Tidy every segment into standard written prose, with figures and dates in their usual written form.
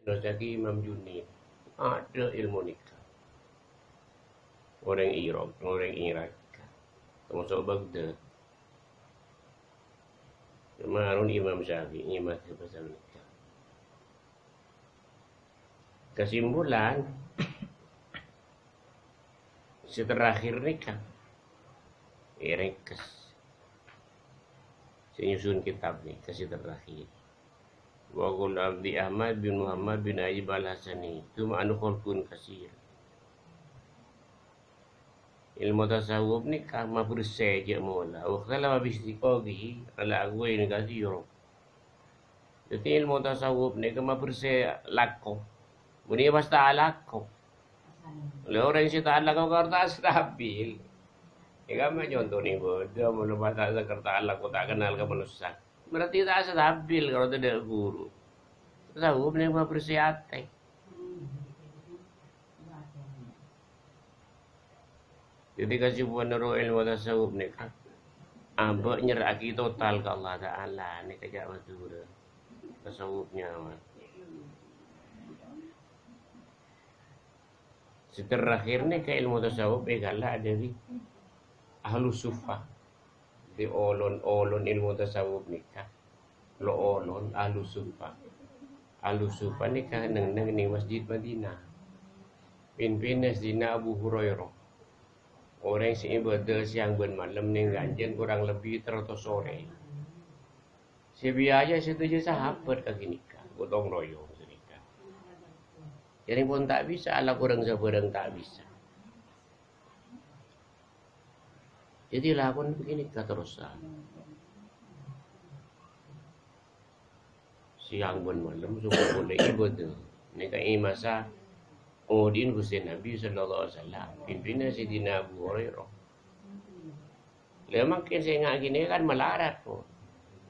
Lagi Imam Junaid ada ilmu nikah. Orang Iraq, orang Irak, termasuk Baghdad. Cuma Harun Imam Syafi'i masih pasal nikah. Kesimpulan, terakhir nikah, ringkas. Saya nyusun kitab ni, kasih terakhir. Wa qul Abdi Ahmad bin Muhammad bin Ayyub al-Hasani. Itu ma'anu khalqun kasir. Ilmu tasawuf ni kama bersih je mula. Wa khala bistiqogi ala agwain kasir. Jadi ilmu tasawuf ni kama bersih lakko. Bunyi basta lakko. Oleh orang yang tak lakko kertas stabil. Ika mah contoh ni bo, dia mau bahasa Jakarta Allah kau tak kenal ke manusia. Berarti tak stabil kalau tidak guru. Tasawuf ni mah bersiate. Jadi kasih buat nero ilmu tasawuf ni kan. Abak nyeraki total ke Allah Taala ni kejak betul. Tasawufnya mah. Terakhir ni ke ilmu tasawuf begala dari Ahlus Sufah. Di olon ilmu tasawuf nikah. Lo olon Ahlus Sufah. Ahlus Sufah nikah nang ni Masjid Madinah. Pimpinan Zina Abu Hurairah. Orang si ibadah siang ben malam ni ganjen kurang lebih teratus sore. Si biaya situ je sahabat kaki nikah. Gotong royong nikah. Jadi pun tak bisa, ala kurang seberang tak bisa. Jadi lakukan begini keterusan. Siang pun malam suka boleh ibadah. Ini kai masa Udin Husain Nabi sallallahu alaihi wasallam. Pimpinan Sidina Abu Hurairah. Makin saya ngak gini kan melarat kok.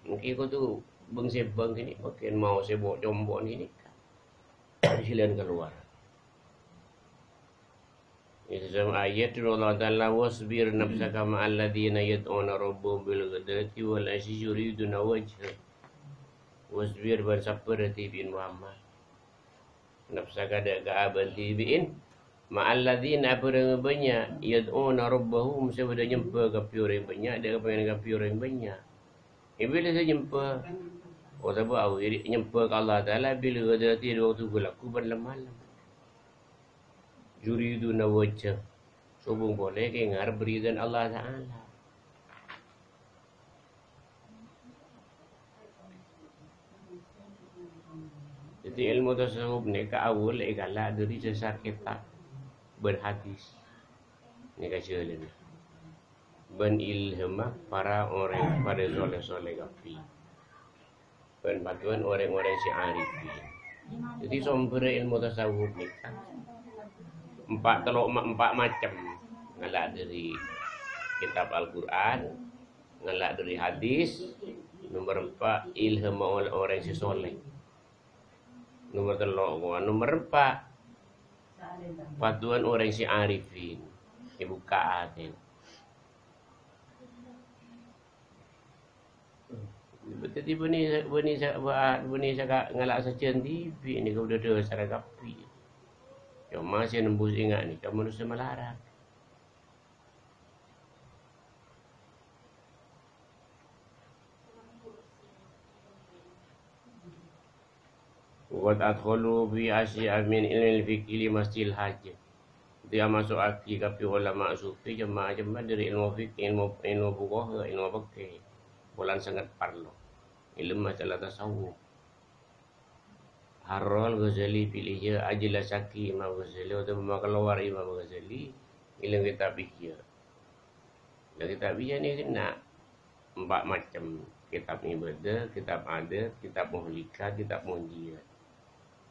Mungkin kau tu bang gini makin mau sebok jombok gini. Silakan keluar. Itu sama ayat Allah Ta'ala wasbir nafsaka ma'al ladhina yad'una rabbahum bil ghadati wal ashi yuriduna wajha. Wasbir bersabar bin Muhammad. Nafsaka ada ka'aban tibiin ma'al ladhina apa banyak yad'una rabbahum sebab jumpa kapi orang banyak dia pengen kapi orang banyak. Bila saya jumpa sebab aku jumpa ke Allah Ta'ala bila ghadati waktu gulaku bermalam. Yuriduna wajah. Subung boleh kengar berikan Allah Ta'ala. Jadi ilmu tasawuf ni ke awal ialah dari sesar kitab berhadis. Ni kasih ni. Ben ilhamah para orang pada soleh-soleh kafi. Ben bantuan orang-orang si arifin. Jadi sumber ilmu tasawuf ni kan empat macam. Ngelak dari kitab Al-Quran, ngelak dari hadis. Nomor 4 ilham oleh orang si soleh. Nomor 3, nomor 4 patuan orang si arifin. Ibu kaatin. Jadi bani saya ngelak sacian TV ni kau dah secara kapi. Cuma masih nembus ingat ni, kamu manusia melarat. Qad adkhulu bi asya min ilmi fikih masjidil hajj. Dia masuk aki kapi ulama sufi jemaah dari ilmu fikih, ilmu fuqaha, ilmu fikih. Bulan sangat parlo. Ilmu masalah tasawuf. Harol Ghazali pilih je Ajilah Syaki Imam Ghazali atau keluar Imam Ghazali ilmu kitab fikih. Dan kitab fikih ni kena 4 macam. Kitab ibadah, kitab adat, kitab muhlikah, kitab munjiyah.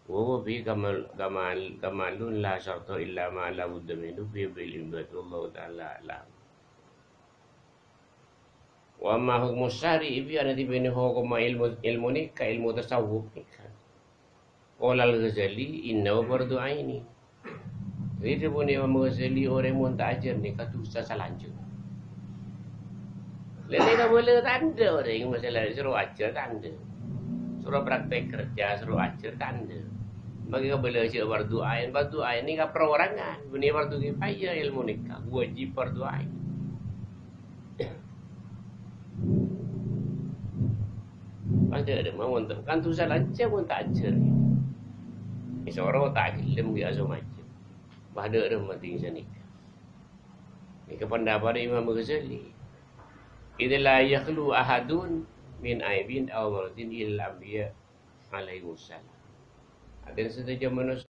Wa fi kamalun la syarta illa ma la budda minhu fi bil ibadullah ta'ala alam. Wa ma hukmu syar'i bi anati bini hukum ilmu ni ka ilmu tasawuf ni kan. Qala Al-Ghazali innahu fardu aini. Jadi dia pun Imam Ghazali orang mun tak ajar ni kata ustaz salanjut. Lain tak boleh tanda orang masalah suruh ajar tanda. Suruh praktek kerja suruh ajar tanda. Bagi bela cik fardu ain ni ka perorangan. Bini fardu kifayah ilmu nikah, wajib fardu ain. Ada mau untuk kan tu salah aja pun tak ajar. Ni seorang tak ilmu dia asal macam. Pada ada mati sini. Ni kependapat Imam Ghazali. Idza yakhlu ahadun min aibin aw maradin illa anbiya alaihi wassalam. Ada saja manusia